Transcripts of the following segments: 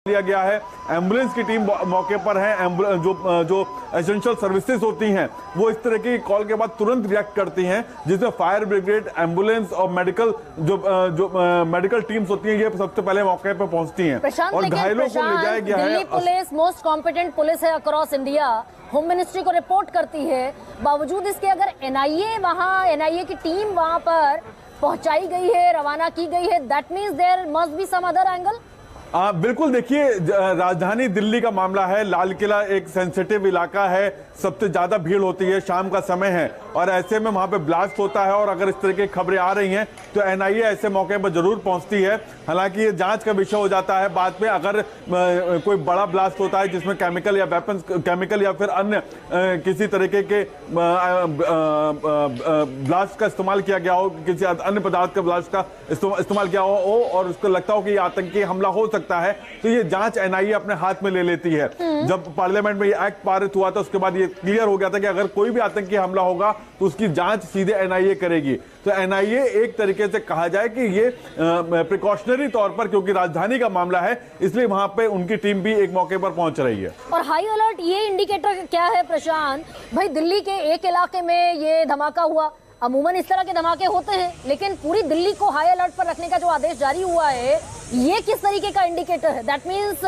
लिया गया है। एम्बुलेंस की टीम मौके पर है। जो एसेंशियल सर्विसेज होती हैं वो इस तरह की कॉल के बाद तुरंत रिएक्ट करती हैं, जिसमें फायर ब्रिगेड, एम्बुलेंस और मेडिकल टीम्स होती हैं, ये सबसे पहले मौके पर पहुंचती हैं और घायलों को ले जाया गया है। Delhi police most competent police है अक्रॉस इंडिया, होम मिनिस्ट्री को रिपोर्ट करती है। बावजूद इसके अगर एनआईए की टीम वहां पर पहुंचाई गई है, रवाना की गई है, that means there must be some other angle. बिल्कुल, देखिए राजधानी दिल्ली का मामला है। लाल किला एक सेंसिटिव इलाका है, सबसे ज्यादा भीड़ होती है, शाम का समय है और ऐसे में वहां पे ब्लास्ट होता है और अगर इस तरह की खबरें आ रही हैं तो एनआईए ऐसे मौके पर जरूर पहुंचती है। हालांकि ये जांच का विषय हो जाता है बाद में। अगर कोई बड़ा ब्लास्ट होता है जिसमें केमिकल या फिर अन्य किसी तरीके के ब्लास्ट का इस्तेमाल किया गया हो, किसी अन्य पदार्थ का ब्लास्ट का इस्तेमाल किया हो और उसको लगता हो कि आतंकी हमला हो सकता है, तो ये जांच एनआईए अपने हाथ में ले लेती है। जब पार्लियामेंट में ये एक्ट पारित हुआ था उसके बाद ये क्लियर हो गया था कि अगर कोई भी आतंकी हमला होगा तो उसकी जांच सीधे एनआईए करेगी। तो एनआईए एक तरीके से कहा जाए कि ये प्रिकॉशनरी तौर पर, क्योंकि राजधानी का मामला है इसलिए वहां पे उनकी टीम भी एक मौके पर पहुंच रही है। और हाई अलर्ट ये इंडिकेटर क्या है प्रशांत भाई? दिल्ली के एक इलाके में ये धमाका हुआ, अमूमन इस तरह के धमाके होते हैं, लेकिन पूरी दिल्ली को हाई अलर्ट पर रखने का जो आदेश जारी हुआ है ये किस तरीके का इंडिकेटर है? दैट मीन्स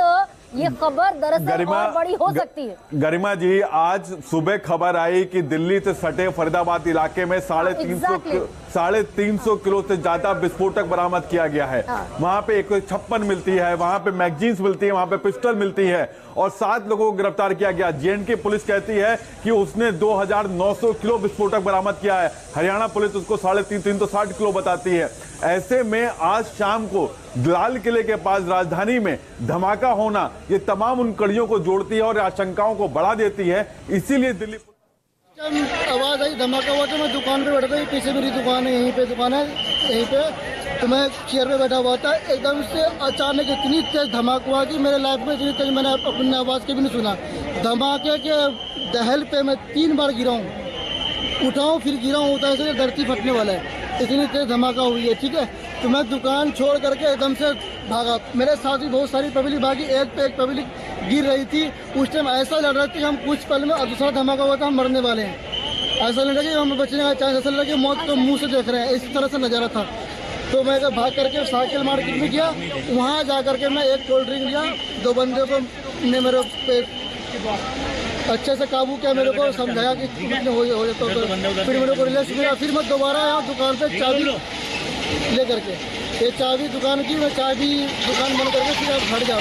ये खबर दरअसल और बड़ी हो सकती है। गरिमा जी, आज सुबह खबर आई कि दिल्ली से सटे फरीदाबाद इलाके में 350 किलो से ज्यादा विस्फोटक बरामद किया गया है। वहां पे 156 मिलती है, वहां पे मैगजीन्स मिलती है, वहां पे पिस्टल मिलती है और 7 लोगों को गिरफ्तार किया गया। जेएनके पुलिस कहती है कि उसने 2900 किलो विस्फोटक बरामद किया है। हरियाणा पुलिस उसको 360 किलो बताती है। ऐसे में आज शाम को लाल किले के पास राजधानी में धमाका होना ये तमाम उन कड़ियों को जोड़ती है और आशंकाओं को बढ़ा देती है। इसीलिए दिल्ली आवाज आई, धमाका हुआ तो मैं दुकान पे बैठा था, पीछे मेरी दुकान है, यहीं पे दुकान है, यहीं पे तो मैं चेयर पे बैठा हुआ था। एकदम से अचानक इतनी तेज धमाका हुआ कि मेरे लाइफ में इतनी तेज मैंने अपनी आवाज के भी नहीं सुना। धमाके के दहल पे मैं 3 बार गिरा हूँ, उठाऊँ फिर गिरा हूँ, उठा से धरती फटने वाला है, इतनी तेज धमाका हुई है। ठीक है, तो मैं दुकान छोड़ करके एकदम से भागा। मेरे साथ भी बहुत सारी पब्लिक भागी, एक पे एक पब्लिक गिर रही थी। उस टाइम ऐसा लग रहा था कि हम कुछ पल में दूसरा धमाका हुआ था, हम मरने वाले हैं। ऐसा लग रहा कि हम बचने का चांस, ऐसा लग रहा कि मौत को मुंह से देख रहे हैं, इस तरह से नजारा था। तो मैं भाग करके साइकिल मार्केट में गया, वहाँ जा करके मैं एक कोल्ड ड्रिंक लिया। 2 बंदे को ने मेरे पे अच्छे से काबू किया, मेरे को समझाया कि हो जाता तो फिर मेरे को रिलैक्स मिला। फिर मैं दोबारा आया दुकान पे चाबी ले करके, ये चाबी दुकान की, मैं चाबी दुकान बंद करके फिर आप घर जाओ।